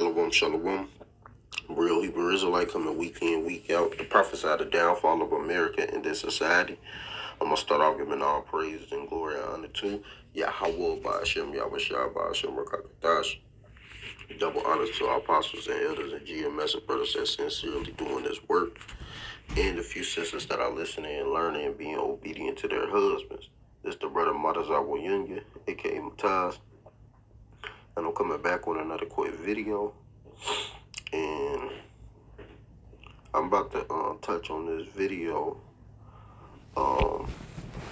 Shalom, shalom. Real Hebrew Israelite coming week in, week out to prophesy the downfall of America and this society. I'm going to start off giving all praises and glory and honor to YAHAWASHI, YAHAWASHI, Rakakadash. Double honors to our apostles and elders and GMS and brothers that sincerely doing this work. And the few sisters that are listening and learning and being obedient to their husbands. This the brother Matazawa Yunya, a.k.a. Mataz. And I'm coming back with another quick video. And I'm about to touch on this video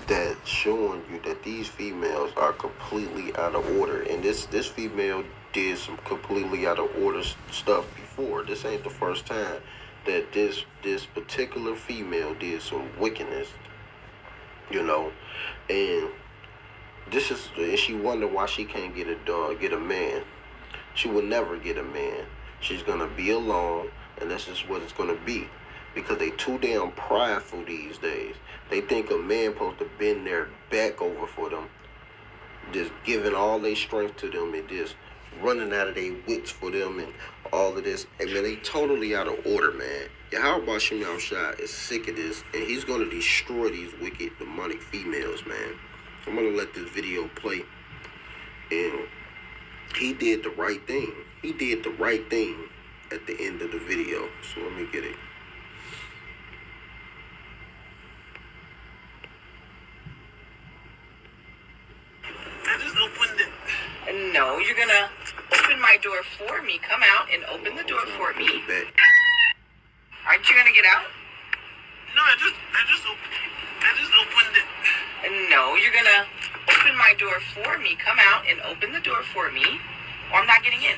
that's showing you that these females are completely out of order. And this female did some completely out of order stuff before. This ain't the first time that this particular female did some wickedness, you know. And she wondered why she can't get a man. She will never get a man. She's gonna be alone, and this is what it's gonna be. Because they too damn prideful these days. They think a man supposed to bend their back over for them, just giving all their strength to them and just running out of their wits for them and all of this. Hey man, they totally out of order, man. YAHAWASHI is sick of this, and he's gonna destroy these wicked demonic females, man. I'm gonna let this video play. And he did the right thing. He did the right thing at the end of the video. So let me get it. I just opened it. No, you're gonna open my door for me. Come out and open the door for me. Aren't you gonna get out? No, I just opened it. No, you're gonna open my door for me. Come out and open the door for me, or I'm not getting in.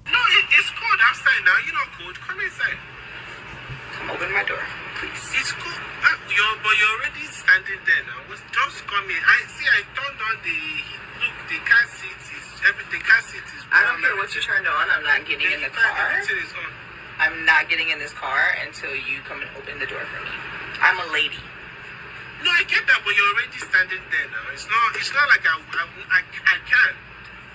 No, it's cold outside now. You're not cold. Come inside. Come open my door, please. It's cool. But you're already standing there now. Just come in. I turned on the car seat is everything. Car seat is warm. I don't care what you turned on. I'm not getting in the car. Everything is on. I'm not getting in this car until you come and open the door for me. I'm a lady. No, I get that, but you're already standing there now. It's not like I can.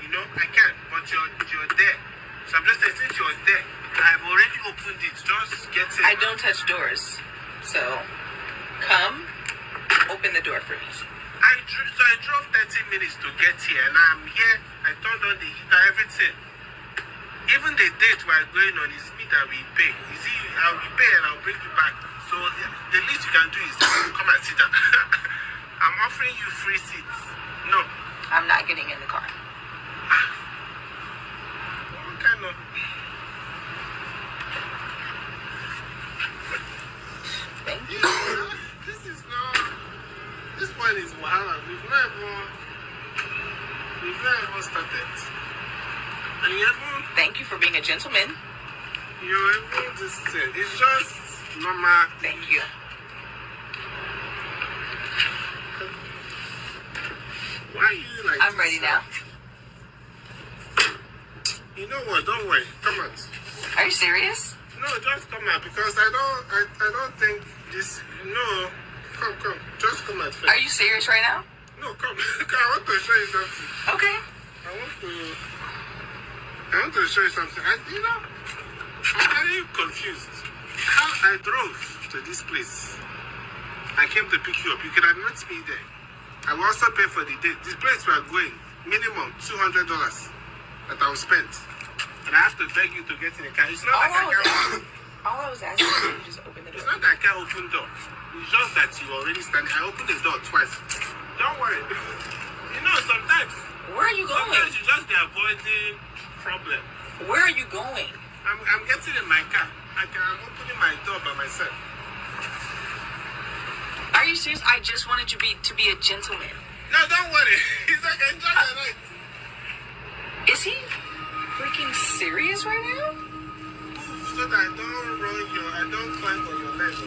You know, I can, but you're there. So I'm just saying, since you're there, I've already opened it. Just get it. I don't touch doors. So, come, open the door for me. I drove 30 minutes to get here, and I'm here. I turned on the heater, everything. Even the date we're going on is me that we pay. You see, I'll pay and I'll bring you back. So the least you can do is come and sit down. I'm offering you free seats. No. I'm not getting in the car. What kind of... Thank you. This one is Wahala. We've not even started. And thank you for being a gentleman. You're even just... It's just... Mama. Thank you. Why are you like I'm ready now. You know what? Don't worry. Come out. Are you serious? No, just come out because I don't think this. No, come. Just come out first. Are you serious right now? No, come. I want to show you something. Okay. I want to show you something. I'm very confused. How I drove to this place. I came to pick you up. You could have met me there. I will also pay for the date. This place we are going, minimum $200 that I will spend. And I have to beg you to get in the car. It's not like I can't. All I was asking you to just open the door. It's not that I can't open the door. It's just that you already stand. I opened the door twice. Don't worry. You know, sometimes. Where are you going? Sometimes you just be avoiding problem. Where are you going? I'm getting in my car. I'm opening my door by myself. Are you serious? I just wanted you to be a gentleman. No, don't worry. He's like, enjoy the night. Is he freaking serious right now? So that I don't climb on your legs.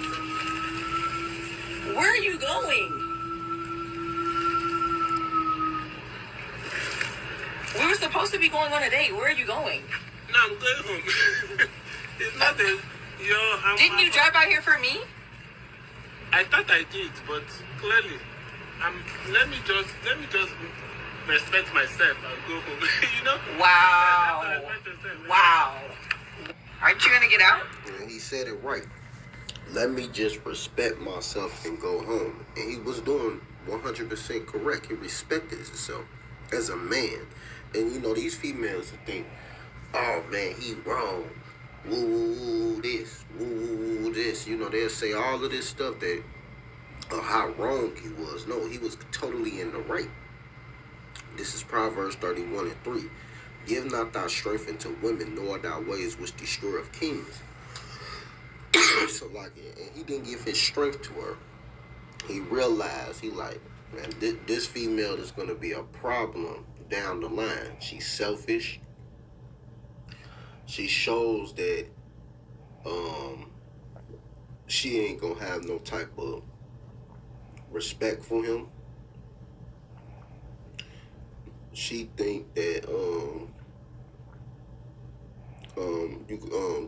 Where are you going? We were supposed to be going on a date. Where are you going? No, I'm going home. It's not didn't you drive out here for me? I thought I did, but clearly, let me just respect myself and go home. You know? Wow. Wow. Aren't you gonna get out? And he said it right. Let me just respect myself and go home. And he was doing 100% correct. He respected himself as a man. And you know, these females think, oh man, he wrong. Woo, woo, woo, this. Woo, woo, woo, this. You know, they'll say all of this stuff that how wrong he was. No, he was totally in the right. This is Proverbs 31:3. Give not thy strength unto women, nor thy ways which destroy of kings. So like, and he didn't give his strength to her. He realized, he like, man, this female is going to be a problem down the line. She's selfish. She shows that she ain't going to have no type of respect for him. She think that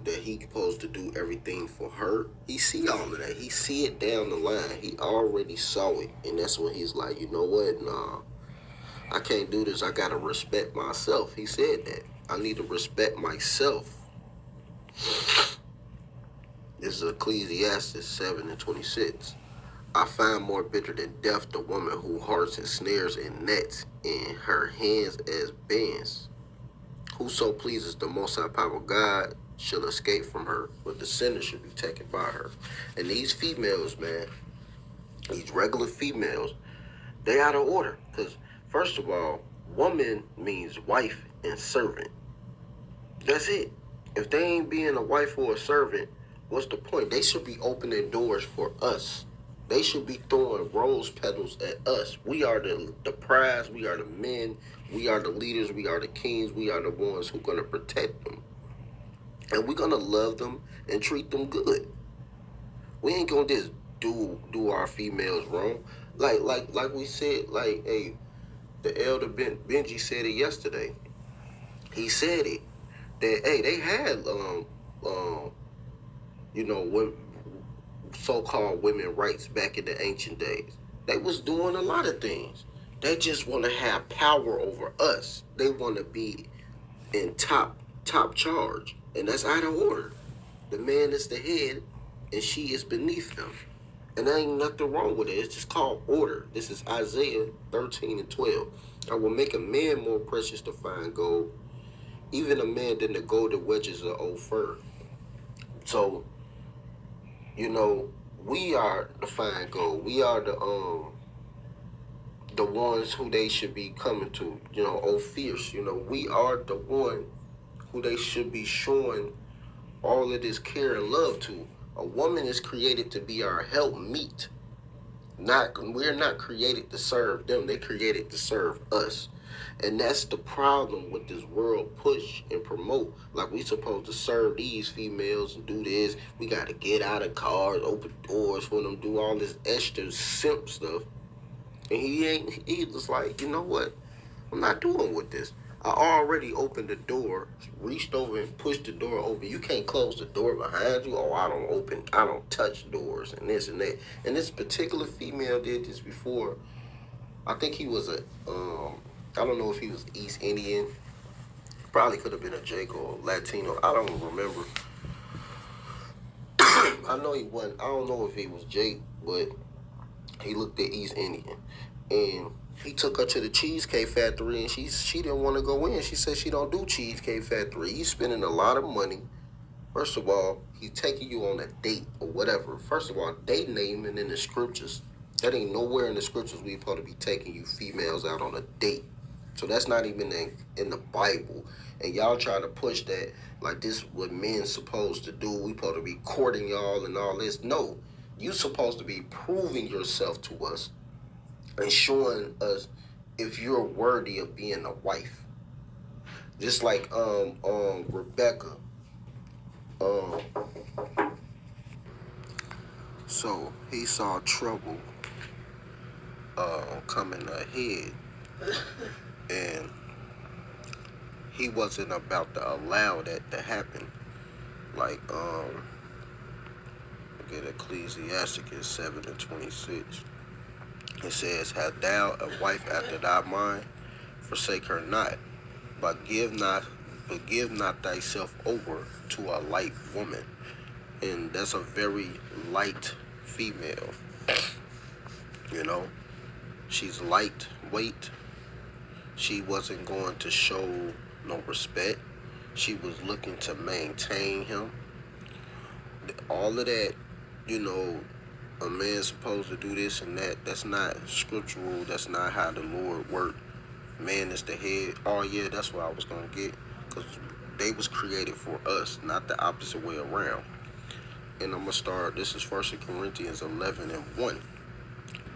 that he supposed to do everything for her. He see all of that. He see it down the line. He already saw it, and that's when he's like, you know what? Nah, I can't do this. I gotta respect myself. He said that. I need to respect myself. This is Ecclesiastes 7:26. I find more bitter than death the woman who hearts and snares and nets in her hands as bands. Whoso pleases the Most High Power God shall escape from her, but the sinner should be taken by her. And these females, man, these regular females, they out of order. Because, first of all, woman means wife and servant. That's it. If they ain't being a wife or a servant, what's the point? They should be opening doors for us. They should be throwing rose petals at us. We are the prize. We are the men. We are the leaders. We are the kings. We are the ones who are going to protect them. And we're going to love them and treat them good. We ain't going to just do our females wrong. Like we said, like, hey, the elder Benji said it yesterday. He said it. That, hey, they had, you know, when so-called women rights back in the ancient days. They was doing a lot of things. They just want to have power over us. They want to be in top charge, and that's out of order. The man is the head, and she is beneath him, and there ain't nothing wrong with it. It's just called order. This is Isaiah 13:12. I will make a man more precious to find gold, even a man than the gold that wedges of old fur. So, you know, we are the fine gold. We are the ones who they should be coming to. You know, oh fierce. You know, we are the one who they should be showing all of this care and love to. A woman is created to be our helpmeet. We're not created to serve them. They created to serve us. And that's the problem with this world push and promote. Like, we supposed to serve these females and do this. We got to get out of cars, open doors for them, do all this extra simp stuff. And he was like, you know what? I'm not doing with this. I already opened the door, reached over and pushed the door open. You can't close the door behind you. Oh, I don't touch doors and this and that. And this particular female did this before. I think he was I don't know if he was East Indian. Probably could have been a Jake or Latino. I don't remember. I know he wasn't. I don't know if he was Jake, but he looked at East Indian. And he took her to the Cheesecake Factory, and she didn't want to go in. She said she don't do Cheesecake Factory. He's spending a lot of money. First of all, he's taking you on a date or whatever. First of all, date naming in the scriptures. That ain't nowhere in the scriptures we supposed to be taking you females out on a date. So that's not even in the Bible. And y'all try to push that like this is what men supposed to do. We supposed to be courting y'all and all this. No, you supposed to be proving yourself to us and showing us if you're worthy of being a wife. Just like Rebecca. So he saw trouble coming ahead, and he wasn't about to allow that to happen. Like get Ecclesiastes 7:26. It says, "Hast thou a wife after thy mind? forsake her not, but give not thyself over to a light woman. And that's a very light female. You know, she's lightweight. She wasn't going to show no respect. She was looking to maintain him. All of that, you know, a man's supposed to do this and that. That's not scriptural. That's not how the Lord worked. Man is the head. Oh yeah, that's what I was gonna get. Because they was created for us, not the opposite way around. And I'm gonna start. This is 1 Corinthians 11:1.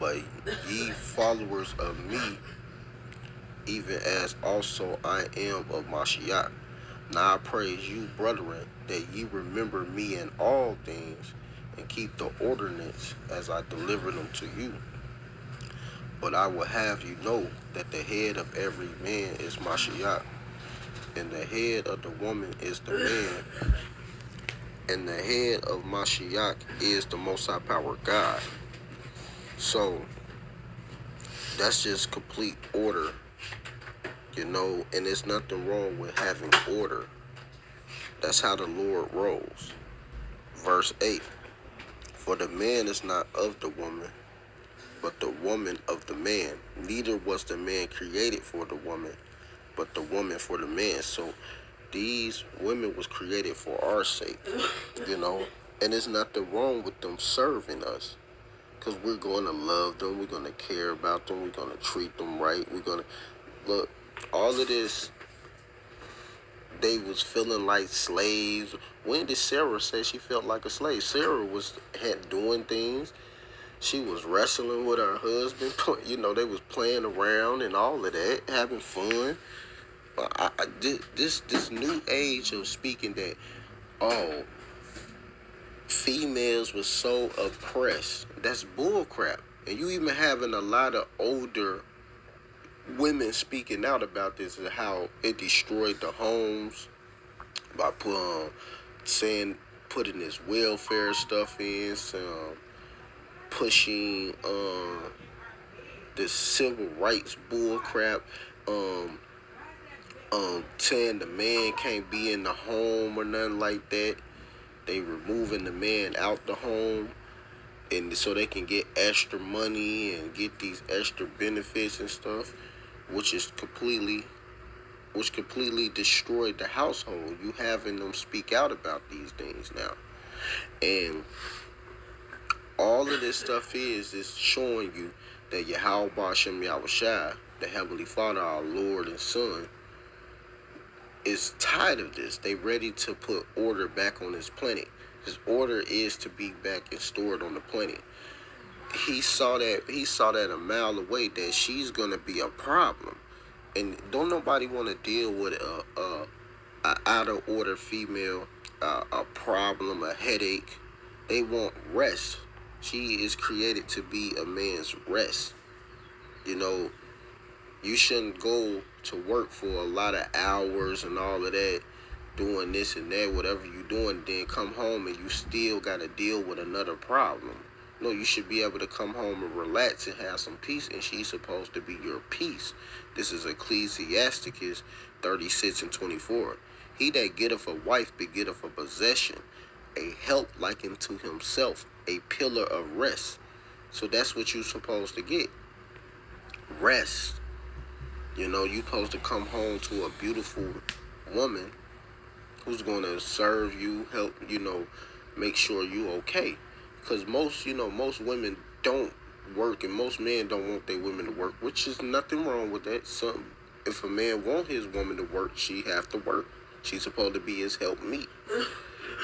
But ye followers of me, even as also I am of Mashiach. Now I praise you, brethren, that ye remember me in all things, and keep the ordinance as I deliver them to you. But I will have you know that the head of every man is Mashiach, and the head of the woman is the man, and the head of Mashiach is the Most High Power God. So that's just complete order, you know, and there's nothing wrong with having order. That's how the Lord rolls. Verse 8, for the man is not of the woman, but the woman of the man. Neither was the man created for the woman, but the woman for the man. So these women was created for our sake, you know, and there's nothing wrong with them serving us, because we're going to love them, we're going to care about them, we're going to treat them right, we're going to, look, all of this, they was feeling like slaves. When did Sarah say she felt like a slave? Sarah had doing things. She was wrestling with her husband. You know, they was playing around and all of that, having fun. This new age of speaking that, oh, females were so oppressed, that's bull crap. And you even having a lot of older women speaking out about this and how it destroyed the homes by putting this welfare stuff in, pushing this civil rights bull crap, saying the man can't be in the home or nothing like that. They removing the man out the home, and so they can get extra money and get these extra benefits and stuff, which completely destroyed the household. You having them speak out about these things now, and all of this stuff is showing you that YAHAWASHI, the Heavenly Father, our Lord and Son, is tired of this. They ready to put order back on this planet. His order is to be back and stored on the planet. He saw that a mile away, that she's gonna be a problem, and don't nobody want to deal with a out of order female, a problem, a headache. They want rest. She is created to be a man's rest. You know, you shouldn't go to work for a lot of hours and all of that, doing this and that, whatever you're doing, then come home and you still got to deal with another problem. No, you should be able to come home and relax and have some peace, and she's supposed to be your peace. This is Ecclesiasticus 36:24. He that getteth a wife begetteth a possession, a help like unto himself, a pillar of rest. So that's what you're supposed to get. Rest. You know, you're supposed to come home to a beautiful woman who's going to serve you, help, you know, make sure you okay. Because most women don't work, and most men don't want their women to work, which is nothing wrong with that. If a man want his woman to work, she have to work. She's supposed to be his helpmeet.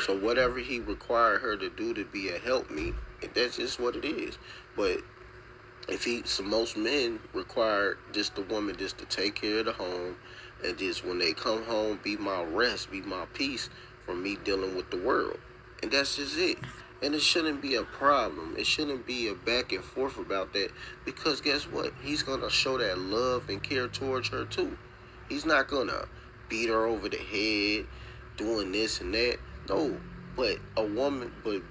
So whatever he required her to do to be a helpmeet, that's just what it is. But most men require just the woman just to take care of the home, and just when they come home, be my rest, be my peace from me dealing with the world. And that's just it. And it shouldn't be a problem. It shouldn't be a back and forth about that, because guess what? He's going to show that love and care towards her too. He's not going to beat her over the head, doing this and that. No, but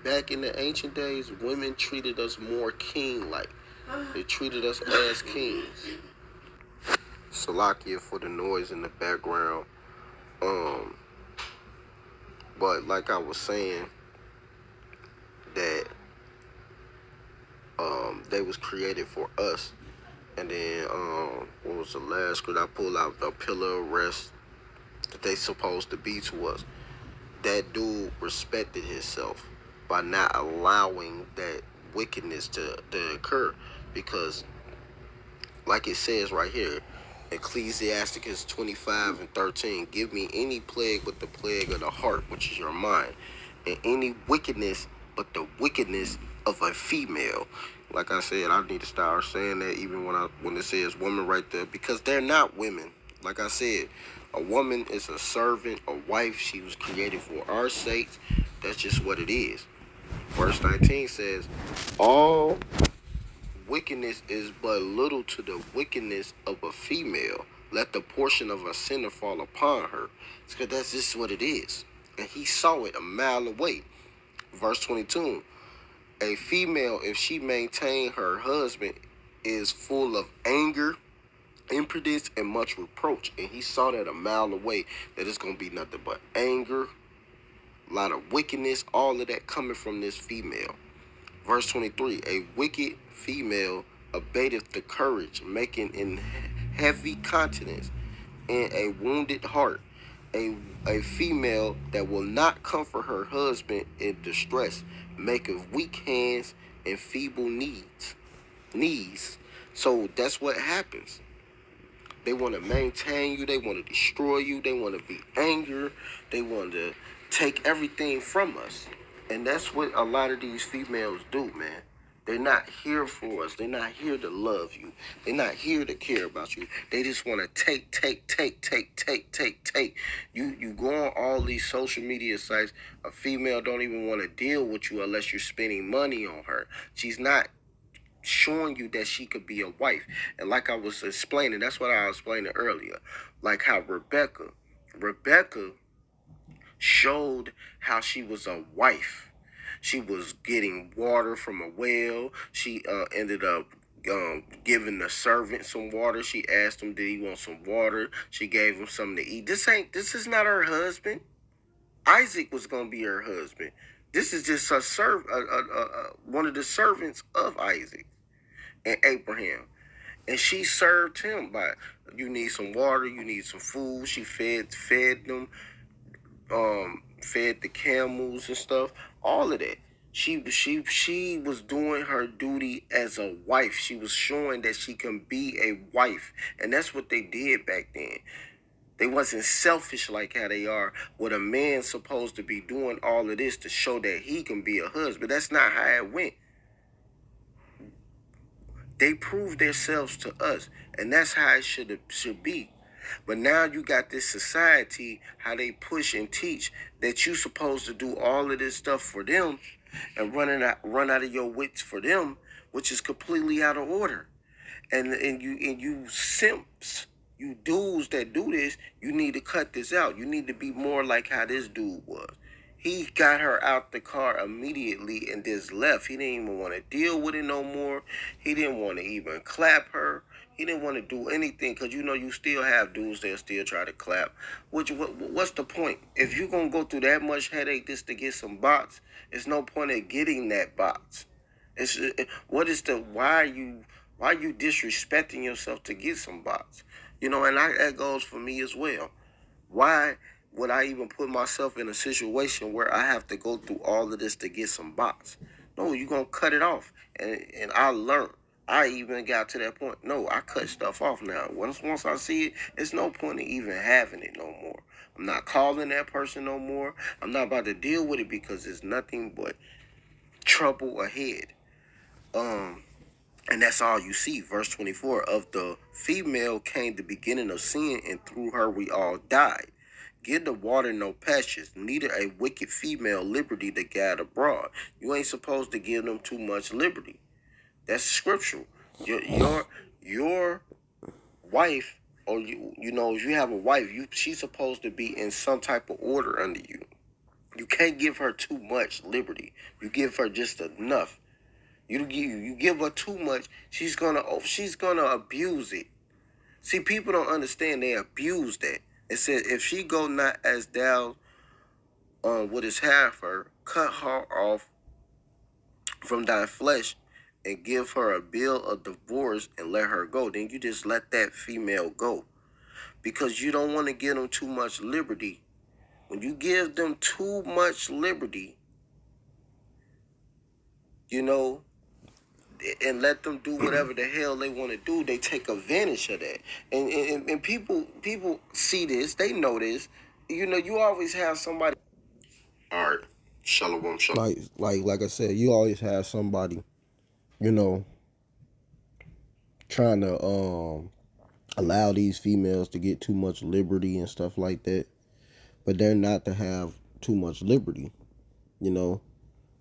back in the ancient days, women treated us more king-like. They treated us as kings. Salakia for the noise in the background. Um, but like I was saying, that they was created for us. And then what was the last script I pulled out? The pillar of rest that they supposed to be to us. That dude respected himself by not allowing that wickedness to occur, because like it says right here, Ecclesiasticus 25:13, give me any plague but the plague of the heart, which is your mind, and any wickedness but the wickedness of a female. Like I said, I need to start saying that even when it says woman right there, because they're not women. Like I said, a woman is a servant, a wife. She was created for our sakes. That's just what it is. Verse 19 says, all wickedness is but little to the wickedness of a female. Let the portion of a sinner fall upon her. Because that's just what it is. And he saw it a mile away. Verse 22, a female, if she maintain her husband, is full of anger, impudence, and much reproach. And he saw that a mile away, that it's going to be nothing but anger, a lot of wickedness, all of that coming from this female. Verse 23, a wicked female abateth the courage, making in heavy countenance and a wounded heart. A female that will not comfort her husband in distress, maketh weak hands and feeble knees. So that's what happens. They want to maintain you. They want to destroy you. They want to be angry. They want to take everything from us. And that's what a lot of these females do, man. They're not here for us. They're not here to love you. They're not here to care about you. They just want to take. You go on all these social media sites. A female don't even want to deal with you unless you're spending money on her. She's not showing you that she could be a wife. And like I was explaining, that's what I was explaining earlier. Like how Rebecca showed how she was a wife. She was getting water from a well. She ended up giving the servant some water. She asked him, did he want some water? She gave him something to eat. This is not her husband. Isaac was going to be her husband. This is just one of the servants of Isaac and Abraham. And she served him by, you need some water, you need some food. She fed them, fed the camels and stuff, all of that. She was doing her duty as a wife. She was showing that she can be a wife. And that's what they did back then. They wasn't selfish like how they are, with a man supposed to be doing all of this to show that he can be a husband. That's not how it went. They proved themselves to us, and that's how it should be. But now you got this society, how they push and teach that you supposed to do all of this stuff for them and run out of your wits for them, which is completely out of order. And you simps, you dudes that do this, you need to cut this out. You need to be more like how this dude was. He got her out the car immediately and just left. He didn't even want to deal with it no more. He didn't want to even clap her. He didn't want to do anything, because you still have dudes that still try to clap. What's the point? If you're going to go through that much headache just to get some bots, there's no point in getting that bots. Why are you disrespecting yourself to get some bots? And that goes for me as well. Why would I even put myself in a situation where I have to go through all of this to get some bots? No, you're going to cut it off. And I learned. I even got to that point. No, I cut stuff off now. Once I see it, it's no point in even having it no more. I'm not calling that person no more. I'm not about to deal with it, because there's nothing but trouble ahead. And that's all you see. Verse 24, of the female came the beginning of sin, and through her we all died. Give the water no pasture, neither a wicked female liberty to guide abroad. You ain't supposed to give them too much liberty. That's scriptural. Your wife, or if you have a wife, she's supposed to be in some type of order under you. You can't give her too much liberty. You give her just enough. You give her too much, she's gonna abuse it. See, people don't understand. They abuse that. It said, if she go not as thou wouldest have her, cut her off from thy flesh and give her a bill of divorce and let her go. Then you just let that female go. Because you don't want to give them too much liberty. When you give them too much liberty, you know, and let them do whatever the hell they want to do, they take advantage of that. And people see this, they know this. You know, you always have somebody. All right, shalom, shalom. Like I said, you always have somebody, you know, trying to allow these females to get too much liberty and stuff like that. But they're not to have too much liberty, you know.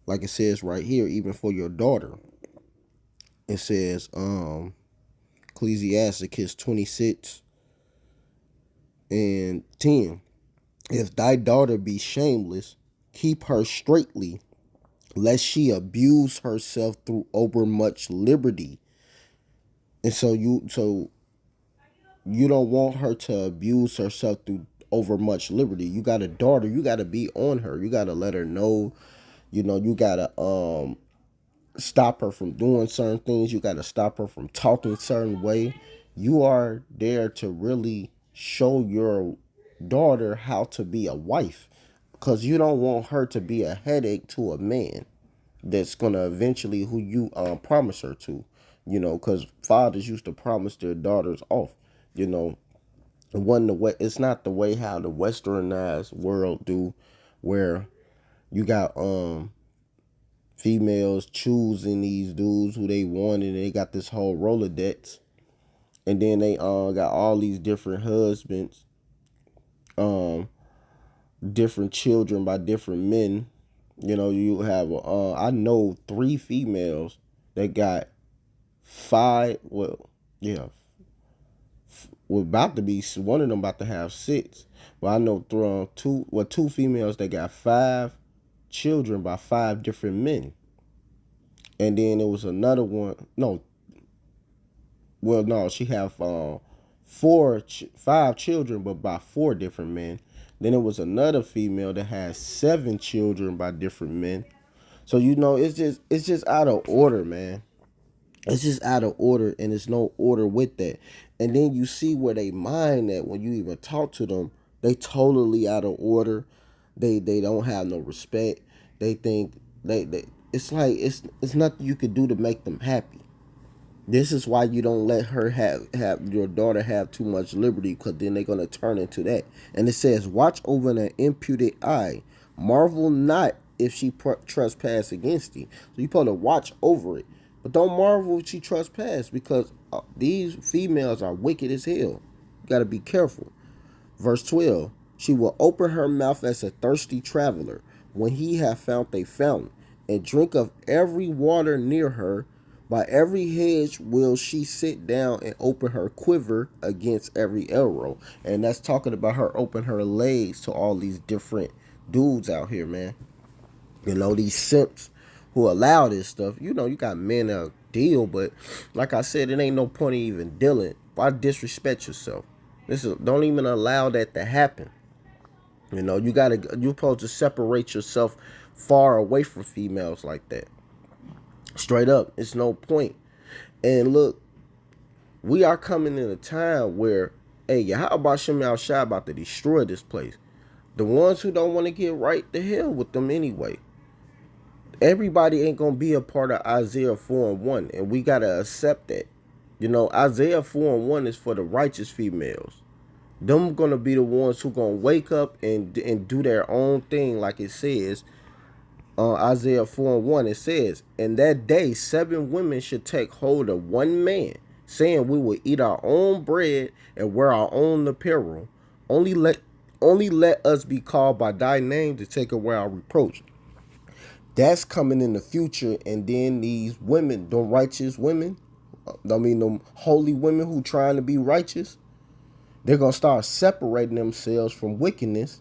Like it says right here, even for your daughter. It says, Ecclesiasticus 26 and 10. If thy daughter be shameless, keep her straitly, lest she abuse herself through overmuch liberty. And so you don't want her to abuse herself through overmuch liberty. You got a daughter, you got to be on her. You got to let her know, you know, you got to stop her from doing certain things. You got to stop her from talking a certain way. You are there to really show your daughter how to be a wife, because you don't want her to be a headache to a man that's going to eventually who you promise her to, you know, because fathers used to promise their daughters off, you know. It wasn't the way, it's not the way how the westernized world do, where you got females choosing these dudes who they want, and they got this whole Rolodex, and then they got all these different husbands, different children by different men. You know, you have I know 3 females that got 5. Well, yeah, we're about to be, one of them about to have 6. But I know 2 females that got 5 children by 5 different men. And then there was another one. No, well, no, she have 5 children, but by 4 different men. Then there was another female that has 7 children by different men. So you know, it's just out of order, man. It's just out of order, and there's no order with that. And then you see where they mind that when you even talk to them, they totally out of order. They don't have no respect. They think they it's like it's nothing you could do to make them happy. This is why you don't let her have your daughter have too much liberty, because then they're going to turn into that. And it says, watch over an imputed eye. Marvel not if she trespass against thee. So you're supposed to watch over it. But don't marvel if she trespass, because these females are wicked as hell. You got to be careful. Verse 12, she will open her mouth as a thirsty traveler when he hath found a fountain, and drink of every water near her. By every hedge will she sit down and open her quiver against every arrow. And that's talking about her open her legs to all these different dudes out here, man. You know, these simps who allow this stuff. You know, you got men that deal, but like I said, it ain't no point in even dealing. Why disrespect yourself? Don't even allow that to happen. You know, you're supposed to separate yourself far away from females like that. Straight up, it's no point. And look, we are coming in a time where, hey, YAHAWASHI outside about to destroy this place. The ones who don't want to get right, the hell with them anyway. Everybody ain't going to be a part of Isaiah 4:1, and we got to accept that. You know, Isaiah 4:1 is for the righteous females. Them going to be the ones who going to wake up and do their own thing, like it says. Isaiah 4:1, it says, in that day 7 women should take hold of one man, saying, we will eat our own bread and wear our own apparel. Only let us be called by thy name to take away our reproach. That's coming in the future. And then these women, the righteous women, them holy women who trying to be righteous, they're going to start separating themselves from wickedness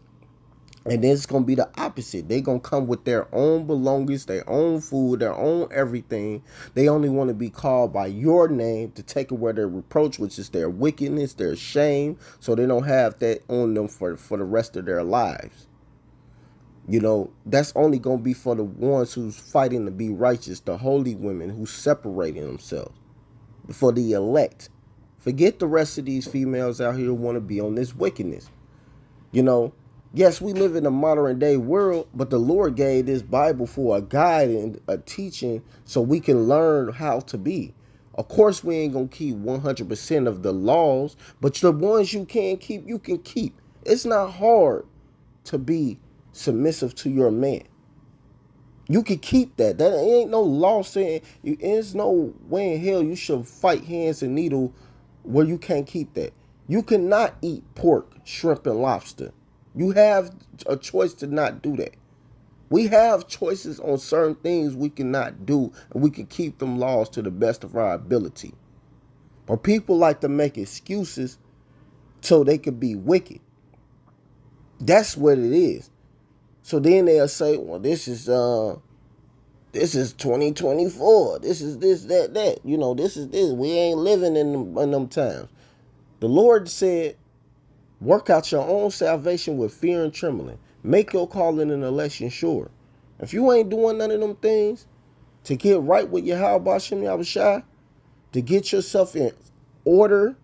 And then it's going to be the opposite. They're going to come with their own belongings, their own food, their own everything. They only want to be called by your name to take away their reproach, which is their wickedness, their shame, so they don't have that on them for the rest of their lives. You know, that's only going to be for the ones who's fighting to be righteous, the holy women who's separating themselves, for the elect. Forget the rest of these females out here who want to be on this wickedness. You know, yes, we live in a modern day world, but the Lord gave this Bible for a guide and a teaching so we can learn how to be. Of course, we ain't going to keep 100% of the laws, but the ones you can keep, you can keep. It's not hard to be submissive to your man. You can keep that. That ain't no law saying, there's no way in hell you should fight hands and needle where you can't keep that. You cannot eat pork, shrimp, and lobster. You have a choice to not do that. We have choices on certain things we cannot do, and we can keep them laws to the best of our ability. But people like to make excuses so they could be wicked. That's what it is. So then they'll say, well, this is 2024. This is this, that. You know, this is this. We ain't living in them times. The Lord said, work out your own salvation with fear and trembling. Make your calling and election sure. If you ain't doing none of them things to get right with YAHAWASHI, to get yourself in order,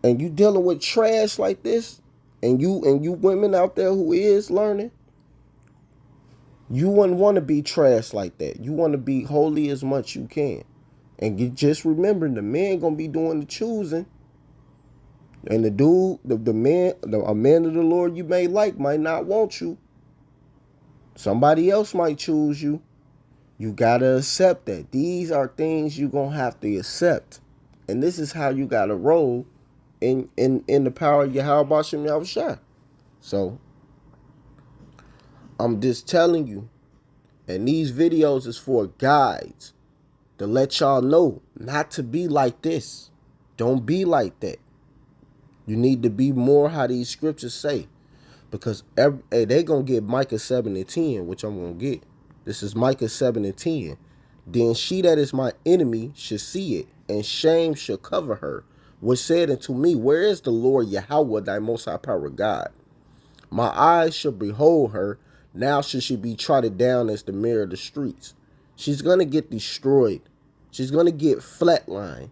and you dealing with trash like this, and you women out there who is learning, you wouldn't want to be trash like that. You want to be holy as much you can. And just remember, the man gonna be doing the choosing. And the dude, a man of the Lord you may like might not want you. Somebody else might choose you. You gotta accept that. These are things you're gonna have to accept. And this is how you gotta roll in the power of YAHAWASHI. So I'm just telling you, and these videos is for guides to let y'all know not to be like this. Don't be like that. You need to be more how these scriptures say. Because they going to get Micah 7 and 10, which I'm going to get. This is Micah 7 and 10. Then she that is my enemy should see it, and shame shall cover her, which said unto me, where is the Lord Yahweh, thy most high power God? My eyes shall behold her. Now should she be trodden down as the mirror of the streets. She's going to get destroyed. She's going to get flatlined.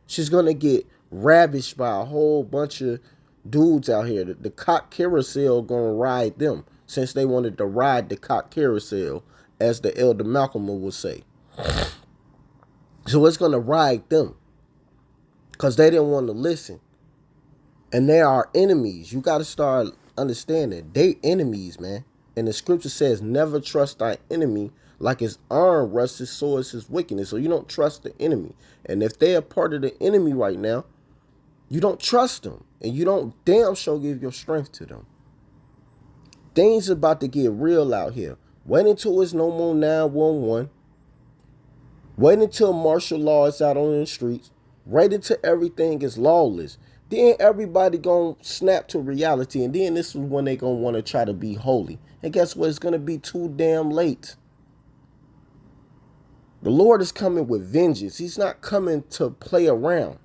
She's going to get ravished by a whole bunch of dudes out here. The cock carousel going to ride them, since they wanted to ride the cock carousel, as the elder Malcolm would say. So it's going to ride them because they didn't want to listen. And they are enemies. You got to start understanding. They enemies, man. And the scripture says, never trust thy enemy, like his arm rusts, so is his wickedness. So you don't trust the enemy. And if they are part of the enemy right now, you don't trust them. And you don't damn sure give your strength to them. Things about to get real out here. Wait until it's no more 911. Wait until martial law is out on the streets. Wait until everything is lawless. Then everybody gonna snap to reality. And then this is when they gonna want to try to be holy. And guess what? It's gonna be too damn late. The Lord is coming with vengeance. He's not coming to play around.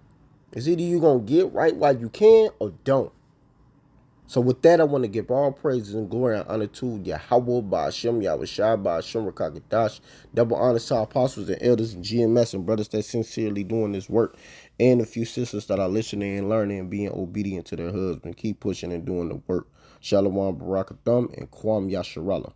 It's either you gonna get right while you can or don't. So with that, I want to give all praises and glory and honor to Yahweh, Ba'ashem, Yahawashi, Ba'ashem, Rakakadash. Double honor to our apostles and elders and GMS and brothers that sincerely doing this work. And a few sisters that are listening and learning and being obedient to their husband. Keep pushing and doing the work. Shalom, Barakatham, and Kwam Yasharallah.